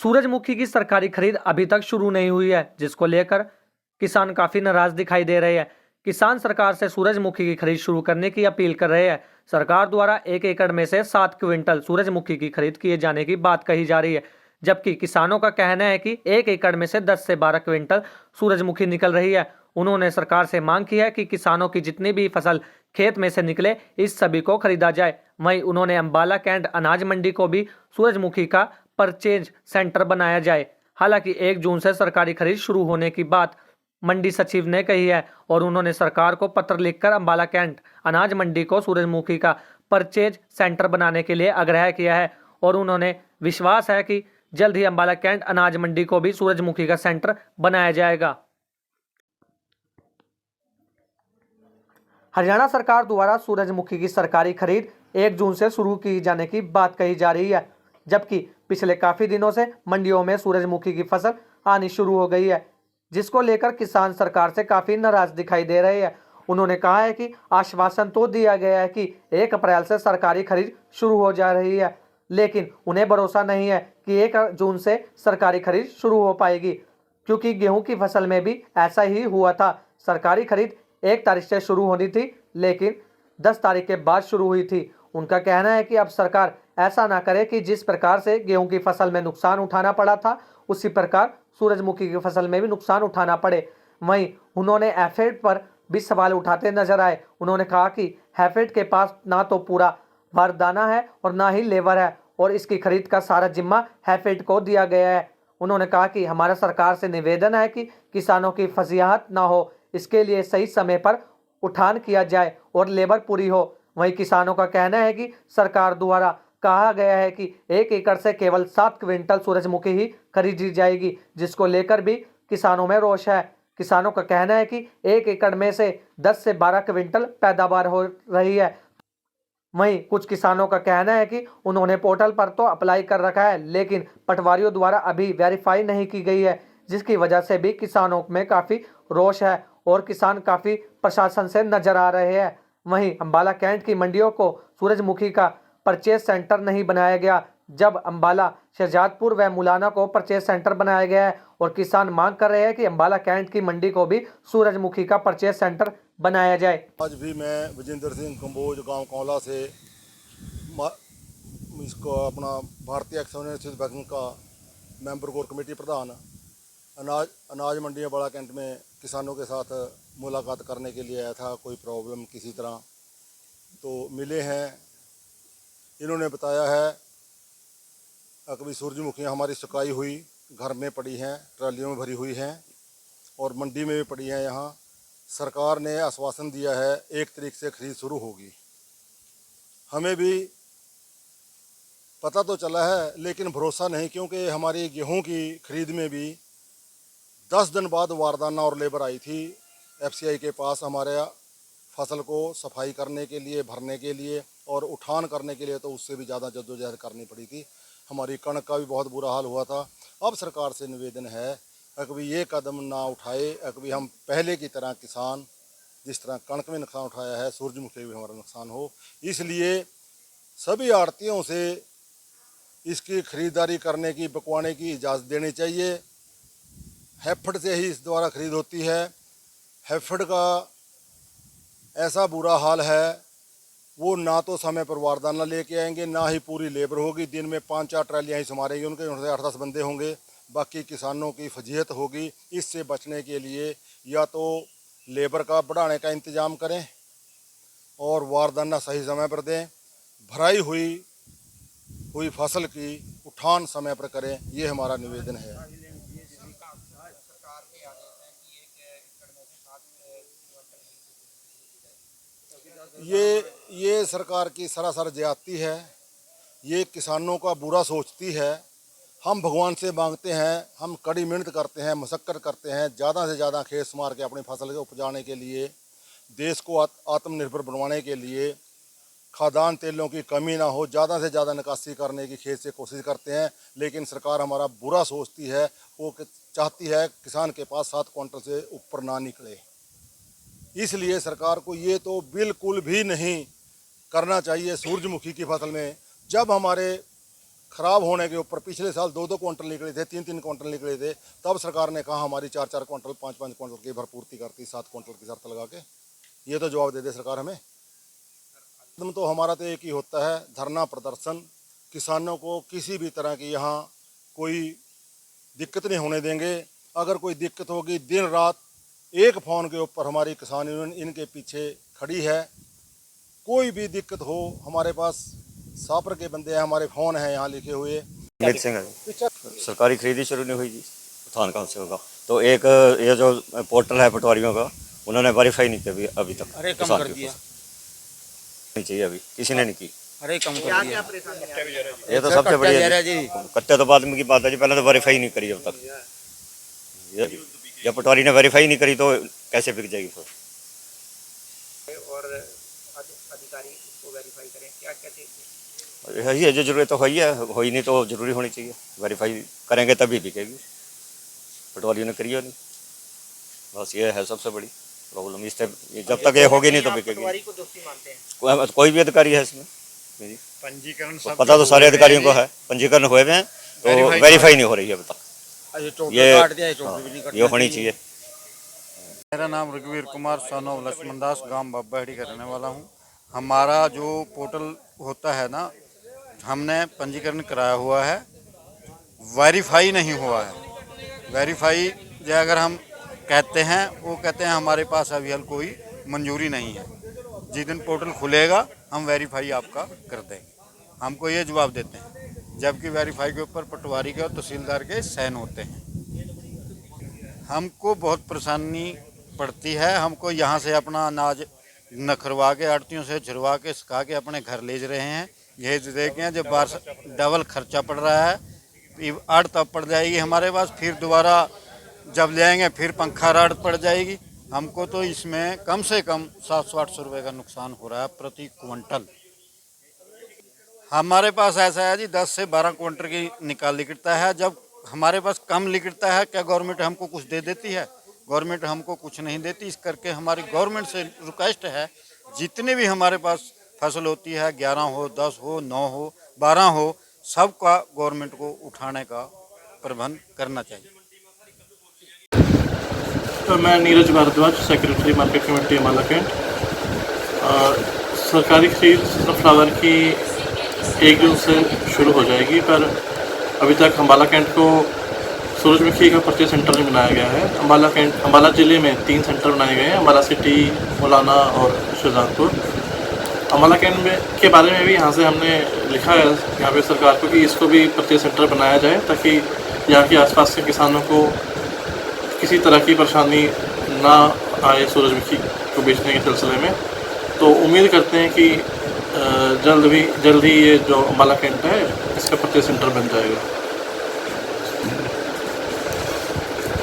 सूरजमुखी की सरकारी खरीद अभी तक शुरू नहीं हुई है, जिसको लेकर किसान काफी नाराज दिखाई दे रहे हैं। किसान सरकार से सूरजमुखी की खरीद शुरू करने की अपील कर रहे हैं। सरकार द्वारा 1 एकड़ में से 7 क्विंटल सूरजमुखी की खरीद किए जाने की बात कही जा रही है, जबकि किसानों का कहना है कि 1 एकड़ में से 10 से 12 क्विंटल सूरजमुखी निकल रही है। उन्होंने सरकार से मांग की है कि किसानों की जितनी भी फसल खेत में से निकले, इस सभी को खरीदा जाए। वहीं उन्होंने अंबाला कैंट अनाज मंडी को भी सूरजमुखी का परचेज सेंटर बनाया जाए। हालांकि 1 जून से सरकारी खरीद शुरू होने की बात मंडी सचिव ने कही है और उन्होंने सरकार को पत्र लिखकर अंबाला कैंट अनाज मंडी को सूरजमुखी का परचेज सेंटर बनाने के लिए आग्रह किया है और उन्होंने विश्वास है कि जल्द ही अंबाला कैंट अनाज मंडी को भी सूरजमुखी का सेंटर बनाया जाएगा। हरियाणा सरकार द्वारा सूरजमुखी की सरकारी खरीद 1 जून से शुरू की जाने की बात कही जा रही है, जबकि पिछले काफी दिनों से मंडियों में सूरजमुखी की फसल आनी शुरू हो गई है, जिसको लेकर किसान सरकार से काफी नाराज दिखाई दे रहे हैं। उन्होंने कहा है कि आश्वासन तो दिया गया है कि 1 अप्रैल से सरकारी खरीद शुरू हो जा रही है, लेकिन उन्हें भरोसा नहीं है कि 1 जून से सरकारी खरीद शुरू हो पाएगी, क्योंकि गेहूं की फसल में भी ऐसा ही हुआ था। सरकारी खरीद 1 तारीख से शुरू होनी थी, लेकिन 10 तारीख के बाद शुरू हुई थी। उनका कहना है कि अब सरकार ऐसा ना करे कि जिस प्रकार से गेहूं की फसल में नुकसान उठाना पड़ा था, उसी प्रकार सूरजमुखी की फसल में भी नुकसान उठाना पड़े। वहीं उन्होंने हैफेड पर भी सवाल उठाते नजर आए। उन्होंने कहा कि हैफेड के पास ना तो पूरा बारदाना है और ना ही लेबर है और इसकी खरीद का सारा जिम्मा हैफेड को दिया गया है। उन्होंने कहा कि हमारा सरकार से निवेदन है कि किसानों की फजीहत ना हो, इसके लिए सही समय पर उठान किया जाए और लेबर पूरी हो। वहीं किसानों का कहना है कि सरकार द्वारा कहा गया है कि 1 एकड़ से केवल 7 क्विंटल सूरजमुखी ही खरीदी जाएगी, जिसको लेकर भी किसानों में रोष है। किसानों का कहना है कि 1 एकड़ में से 10 से 12 क्विंटल पैदावार हो रही है। वहीं कुछ किसानों का कहना है कि उन्होंने पोर्टल पर तो अप्लाई कर रखा है, लेकिन पटवारियों द्वारा अभी वेरीफाई नहीं की गई है, जिसकी वजह से भी किसानों में काफ़ी रोष है और किसान काफ़ी प्रशासन से नजर आ रहे हैं। वहीं अंबाला कैंट की मंडियों को सूरजमुखी का परचेज सेंटर नहीं बनाया गया, जब अंबाला, शहजादपुर व मुलाना को परचेज सेंटर बनाया गया है और किसान मांग कर रहे हैं कि अंबाला कैंट की मंडी को भी सूरजमुखी का परचेज सेंटर बनाया जाए। आज भी मैं विजेंद्र सिंह कंबोज गांव कौला से इसको अपना भारतीय एक्सपोनेंशियल बैंक का मेंबर कोर कमेटी प्रधान अनाज मंडी बड़ा कैंट में किसानों के साथ मुलाकात करने के लिए आया था। कोई प्रॉब्लम किसी तरह तो मिले हैं। इन्होंने बताया है कभी सूरजमुखियाँ हमारी सुकाई हुई घर में पड़ी हैं, ट्रालियों में भरी हुई हैं और मंडी में भी पड़ी हैं। यहाँ सरकार ने आश्वासन दिया है 1 तारीख से खरीद शुरू होगी। हमें भी पता तो चला है, लेकिन भरोसा नहीं, क्योंकि हमारी गेहूं की खरीद में भी 10 दिन बाद वारदाना और लेबर आई थी एफसीआई के पास हमारे फसल को सफाई करने के लिए, भरने के लिए और उठान करने के लिए, तो उससे भी ज़्यादा जद्दोजहद करनी पड़ी थी। हमारी कणक का भी बहुत बुरा हाल हुआ था। अब सरकार से निवेदन है कभी ये कदम ना उठाए, कभी हम पहले की तरह किसान जिस तरह कणक में नुकसान उठाया है, सूरजमुखी भी हमारा नुकसान हो। इसलिए सभी आड़तियों से इसकी खरीदारी करने की, बिकवाने की इजाज़त देनी चाहिए। हैफेड से ही इस द्वारा खरीद होती है। हैफेड का ऐसा बुरा हाल है, वो ना तो समय पर वारदाना लेके आएंगे, ना ही पूरी लेबर होगी। दिन में 5-4 ट्रालियाँ ही संभालेंगे, उनके 8-10 बंदे होंगे, बाकी किसानों की फजीहत होगी। इससे बचने के लिए या तो लेबर का बढ़ाने का इंतज़ाम करें और वारदाना सही समय पर दें, भराई हुई फसल की उठान समय पर करें। ये हमारा निवेदन है। ये सरकार की सरासर ज्यादती है। ये किसानों का बुरा सोचती है। हम भगवान से मांगते हैं, हम कड़ी मेहनत करते हैं, मशक्क़त करते हैं, ज़्यादा से ज़्यादा खेत संवार के अपनी फसल को उपजाने के लिए, देश को आत्मनिर्भर बनवाने के लिए, खाद्यान्न तेलों की कमी ना हो, ज़्यादा से ज़्यादा निकासी करने की खेत से कोशिश करते हैं। लेकिन सरकार हमारा बुरा सोचती है। वो चाहती है किसान के पास 7 क्विंटल से ऊपर ना निकले। इसलिए सरकार को ये तो बिल्कुल भी नहीं करना चाहिए सूरजमुखी की फसल में। जब हमारे खराब होने के ऊपर पिछले साल 2-2 क्विंटल निकले थे, 3-3 क्विंटल निकले थे, तब सरकार ने कहा हमारी 4-4 क्विंटल 5-5 क्विंटल की भरपूर्ति करती, 7 क्विंटल की शर्त लगा के। ये तो जवाब दे दे सरकार हमें। तो हमारा तो एक ही होता है, धरना प्रदर्शन। किसानों को किसी भी तरह की यहाँ कोई दिक्कत नहीं होने देंगे। अगर कोई दिक्कत होगी, दिन रात एक फ़ोन के ऊपर हमारी किसान यूनियन इनके पीछे खड़ी है। कोई भी दिक्कत हो, हमारे पास सापर के बंदे हैं, हमारे फ़ोन हैं यहाँ लिखे हुए। अमित सिंह है। सरकारी खरीदी शुरू नहीं हुई जी, उत्थान कहाँ से होगा। तो एक ये जो पोर्टल है पटवारियों का, उन्होंने वेरीफाई नहीं किया अभी तक। अरे कम कर दिया, नहीं चाहिए अभी, किसी ने नहीं की। अरे कम कर दिया। ये तो सबसे बड़ी है जी। कट्टे तो बाद में की बात है जी, पहले तो वेरीफाई नहीं करी अब तक। जब पटवारी ने वेरीफाई नहीं करी तो कैसे बिक जाएगी फिर। और अधिकारी इसको वेरीफाई करें, क्या क्या चाहिए? यही है जो जरूरत तो हो ही नहीं तो जरूरी होनी चाहिए। वेरीफाई करेंगे तभी बिकेगी, पटवारियों ने करी हो नहीं, बस ये है सबसे बड़ी प्रॉब्लम। इससे जब तक ये होगी नहीं तो बिकेगी। पटवारी को दोषी मानते हैं? कोई भी अधिकारी है इसमें, पंजीकरण तो पता तो सारे अधिकारियों को है, पंजीकरण हुए हैं तो वेरीफाई नहीं हो रही है अब तक। ये होनी चाहिए। मेरा नाम रघुवीर कुमार सन ऑफ लक्ष्मण दास, गांव बब्बाहेड़ी का रहने वाला हूं। हमारा जो पोर्टल होता है ना, हमने पंजीकरण कराया हुआ है, वेरीफाई नहीं हुआ है। वेरीफाई जो अगर हम कहते हैं, वो कहते हैं हमारे पास अभी हाल कोई मंजूरी नहीं है। जिस दिन पोर्टल खुलेगा हम वेरीफाई आपका कर देंगे, हमको ये जवाब देते हैं। जबकि वेरीफाई के ऊपर पटवारी के और तहसीलदार के साइन होते हैं। हमको बहुत परेशानी पड़ती है। हमको यहाँ से अपना अनाज नखरवा के, आड़तियों से झुरवा के, सुखा के अपने घर ले जा रहे हैं। यही देखें जब बार डबल खर्चा पड़ रहा है। आड़ तब पड़ जाएगी हमारे पास, फिर दोबारा जब ले आएंगे फिर पंखा राड़ पड़ जाएगी। हमको तो इसमें कम से कम 700-800 रुपये का नुकसान हो रहा है प्रति क्विंटल। हमारे पास ऐसा है जी, 10 से 12 क्विंटल की निकाल लिखता है। जब हमारे पास कम लिखता है, क्या गवर्नमेंट हमको कुछ दे देती है? गवर्नमेंट हमको कुछ नहीं देती। इस करके हमारी गवर्नमेंट से रिक्वेस्ट है, जितने भी हमारे पास फसल होती है, 11 हो, 10 हो, 9 हो, 12 हो, सबका गवर्नमेंट को उठाने का प्रबंध करना चाहिए। तो मैं Neeraj Bhardwaj, secretary market committee Ambala cantt. सरकारी खरीद सनफ्लावर की 1 जून से शुरू हो जाएगी, पर अभी तक अम्बाला कैंट को सूरजमुखी का परचेज सेंटर नहीं बनाया गया है। अम्बाला ज़िले में 3 सेंटर बनाए गए हैं, अम्बाला सिटी, मौलाना और शहजादपुर। अम्बाला कैंट के बारे में भी यहाँ से हमने लिखा है यहाँ पे सरकार को कि इसको भी परचेज सेंटर बनाया जाए, ताकि यहाँ के आसपास के किसानों को किसी तरह की परेशानी ना आए सूरजमुखी को बेचने के सिलसिले में। तो उम्मीद करते हैं कि जल्द ही ये जो अम्बाला कैंट है इसका परचेज सेंटर बन जाएगा।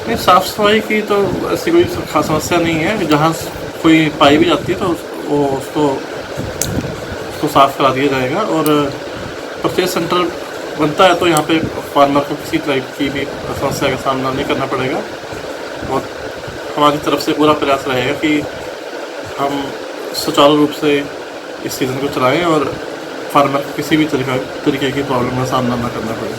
नहीं, साफ़ सफाई की तो ऐसी कोई खास समस्या नहीं है। जहाँ कोई पाई भी जाती है तो वो उसको साफ़ करा दिया जाएगा। और परचेज सेंटर बनता है तो यहाँ पे फार्मर को किसी तरह की भी समस्या का सामना नहीं करना पड़ेगा। और हमारी तरफ से पूरा प्रयास रहेगा कि हम सुचारू रूप से इस सीज़न को चलाएं और फार्मर को किसी भी तरीके की प्रॉब्लम का सामना ना करना पड़े।